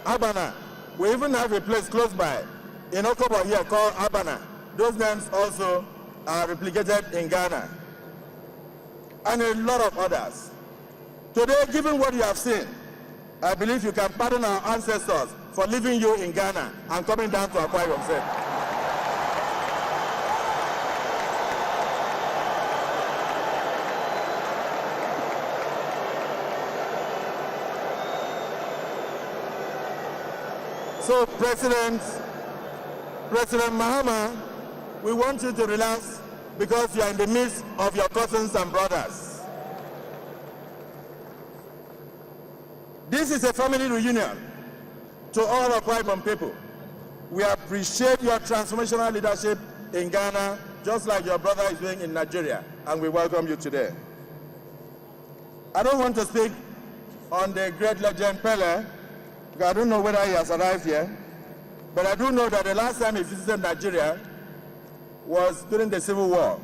Abana. We even have a place close by in Okobo here called Abana. Those names also are replicated in Ghana. And a lot of others. Today, given what you have seen, I believe you can pardon our ancestors for leaving you in Ghana and coming down to Akwa Ibom State. So, President Mahama, we want you to relax because you are in the midst of your cousins and brothers. This is a family reunion to all Akwa Ibom people. We appreciate your transformational leadership in Ghana, just like your brother is doing in Nigeria, and we welcome you today. I don't want to speak on the great legend Pele, because I don't know whether he has arrived here, but I do know that the last time he visited Nigeria was during the Civil War,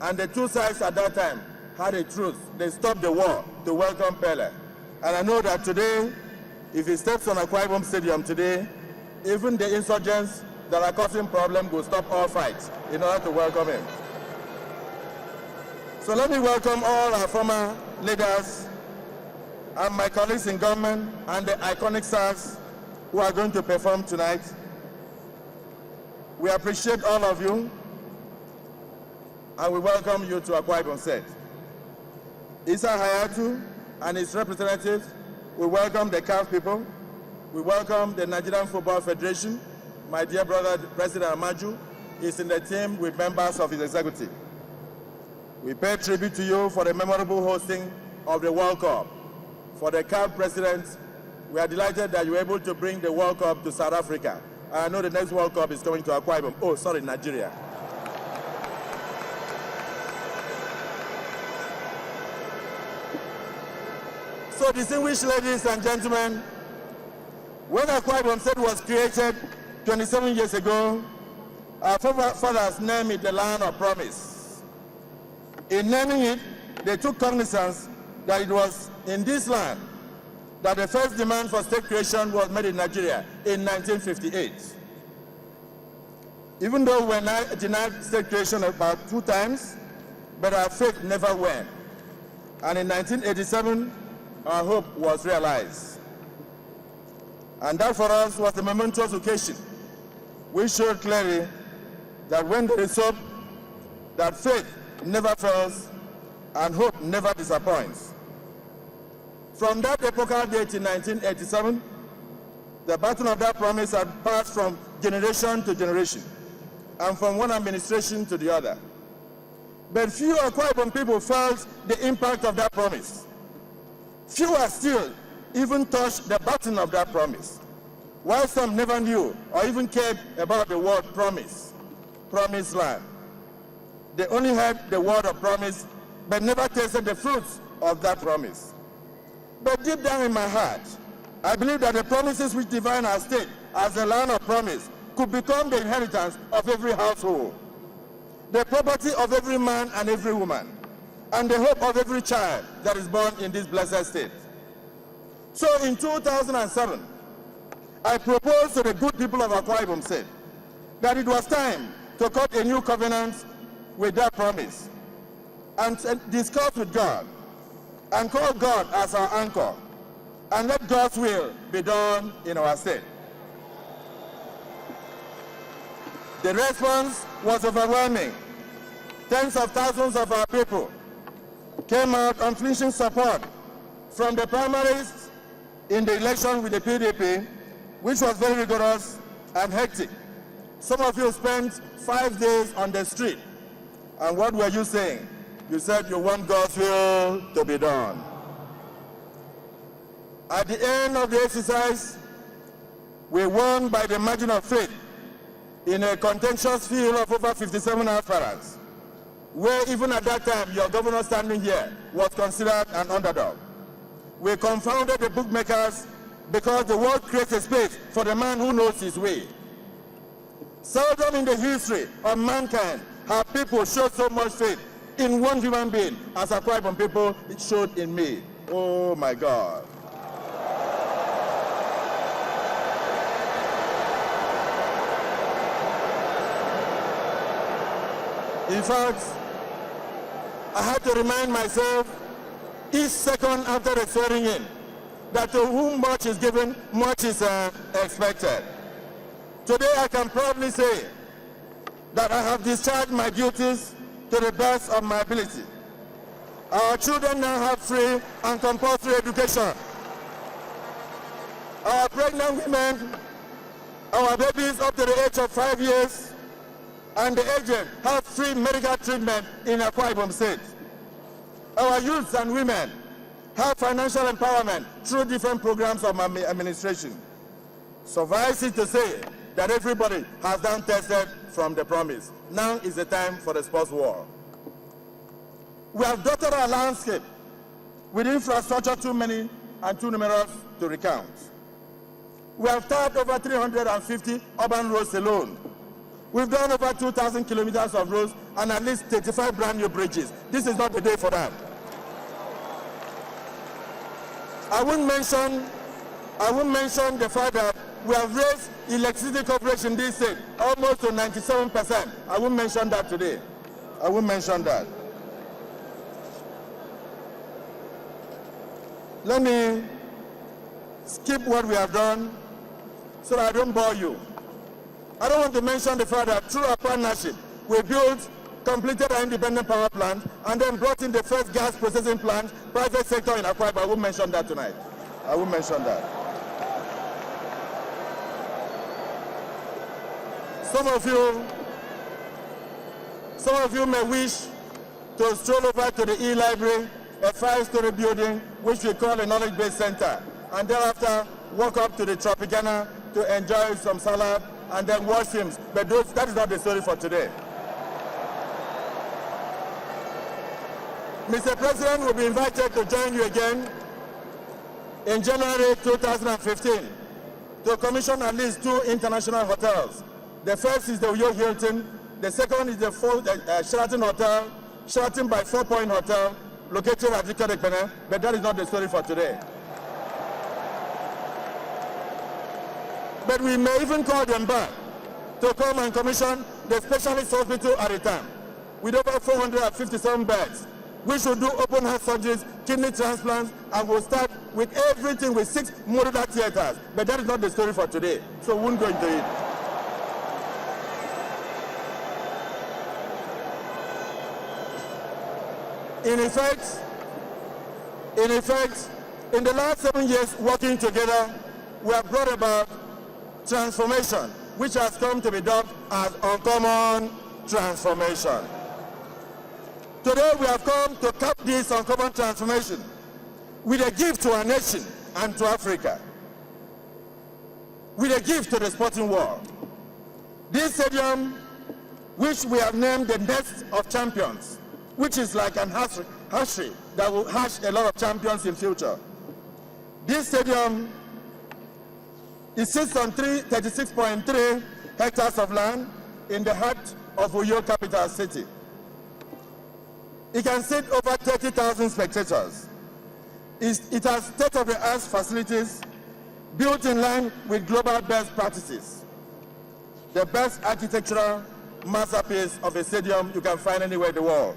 and the two sides at that time had a truce. They stopped the war to welcome Pele. And I know that today, if he steps on Akwa Ibom Stadium today, even the insurgents that are causing problems will stop all fights in order to welcome him. So let me welcome all our former leaders and my colleagues in government and the iconic stars who are going to perform tonight. We appreciate all of you, and we welcome you to Akwa Ibom State. Issa Hayatu and his representatives, we welcome the CAF people, we welcome the Nigerian Football Federation. My dear brother, President Amaju, is in the team with members of his executive. We pay tribute to you for the memorable hosting of the World Cup. For the CAF president, we are delighted that you were able to bring the World Cup to South Africa. I know the next World Cup is coming to Akwa Ibom. Oh, sorry, Nigeria. So, distinguished ladies and gentlemen, when Akwa Ibom State was created 27 years ago, our forefathers named it the Land of Promise. In naming it, they took cognizance that it was in this land that the first demand for state creation was made in Nigeria in 1958. Even though we were denied state creation about 2 times, but our faith never went. And in 1987, our hope was realized. And that for us was a momentous occasion. We showed clearly that when there is hope, that faith never fails and hope never disappoints. From that epochal date in 1987, the baton of that promise had passed from generation to generation and from one administration to the other. But few Akwa Ibom people felt the impact of that promise. Fewer still even touched the button of that promise, while some never knew or even cared about the word promise, promised land. They only heard the word of promise, but never tasted the fruits of that promise. But deep down in my heart, I believe that the promises which define our state as the land of promise could become the inheritance of every household, the property of every man and every woman, and the hope of every child that is born in this blessed state. So in 2007, I proposed to the good people of Akwa Ibom State that it was time to cut a new covenant with that promise and discuss with God and call God as our anchor and let God's will be done in our state. The response was overwhelming. Tens of thousands of our people came out unflinching support from the primaries in the election with the PDP, which was very rigorous and hectic. Some of you spent 5 days on the street. And what were you saying? You said you want God's will to be done. At the end of the exercise, we won by the margin of faith in a contentious field of over 57 aspirants, where even at that time, your governor standing here was considered an underdog. We confounded the bookmakers because the world creates a space for the man who knows his way. Seldom in the history of mankind have people showed so much faith in one human being as Akwa Ibom people it showed in me. Oh my God. In fact, I had to remind myself each second after the swearing in that to whom much is given, much is expected. Today I can proudly say that I have discharged my duties to the best of my ability. Our children now have free and compulsory education. Our pregnant women, our babies up to the age of 5 years, and the aged have free medical treatment in Akwa Ibom State. Our youths and women have financial empowerment through different programs of my administration. Suffice it to say that everybody has done tested from the promise. Now is the time for the sports war. We have dotted our landscape with infrastructure too many and too numerous to recount. We have tarred over 350 urban roads alone. We've done over 2,000 kilometers of roads and at least 35 brand new bridges. This is not the day for that. I won't mention the fact that we have raised electricity coverage in this state almost to 97%. I won't mention that today. I won't mention that. Let me skip what we have done so that I don't bore you. I don't want to mention the fact that through our partnership, we built, completed an independent power plant, and then brought in the first gas processing plant, private sector in Akwa Ibom. I won't mention that tonight. I won't mention that. Some of you may wish to stroll over to the e-library, a 5-story building, which we call a knowledge-based center, and thereafter walk up to the Tropicana to enjoy some salad and then watch films. But that is not the story for today. Mr. President will be invited to join you again in January 2015 to commission at least 2 international hotels. The first is the Uyo Hilton. The second is the Sheraton Hotel, Sheraton by 4 Point Hotel, located at Ikadekpene, but that is not the story for today. But we may even call them back to come and commission the specialist hospital at a time with over 457 beds. We should do open heart surgeries, kidney transplants, and we'll start with everything with 6 modular theaters. But that is not the story for today, so we won't go into it. In effect, in the last 7 years working together, we have brought about transformation, which has come to be dubbed as uncommon transformation. Today we have come to cap this uncommon transformation with a gift to our nation and to Africa, with a gift to the sporting world. This stadium, which we have named the Nest of Champions, which is like an hatchery that will hatch a lot of champions in future. This stadium, it sits on 36.3 hectares of land in the heart of Uyo capital city. It can seat over 30,000 spectators. It has state-of-the-art facilities built in line with global best practices. The best architectural masterpiece of a stadium you can find anywhere in the world.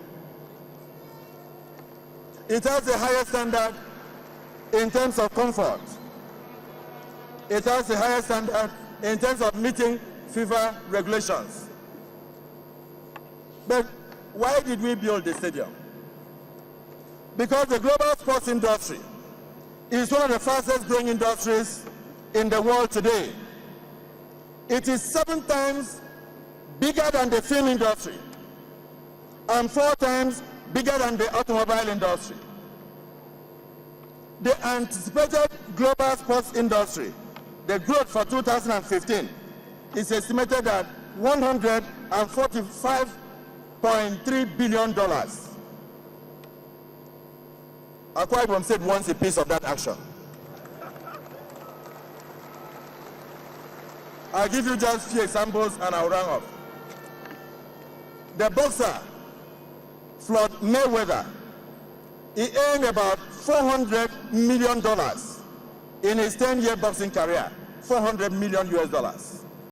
It has the highest standard in terms of comfort. It has the highest standard in terms of meeting FIFA regulations. But why did we build the stadium? Because the global sports industry is one of the fastest growing industries in the world today. It is 7 times bigger than the film industry and 4 times bigger than the automobile industry. The anticipated global sports industry, the growth for 2015, is estimated at $145.3 billion. Akwa Ibom said wants a piece of that action. I'll give you just a few examples and I'll round up. The boxer, Floyd Mayweather, he earned about $400 million in his 10-year boxing career, $400 million US.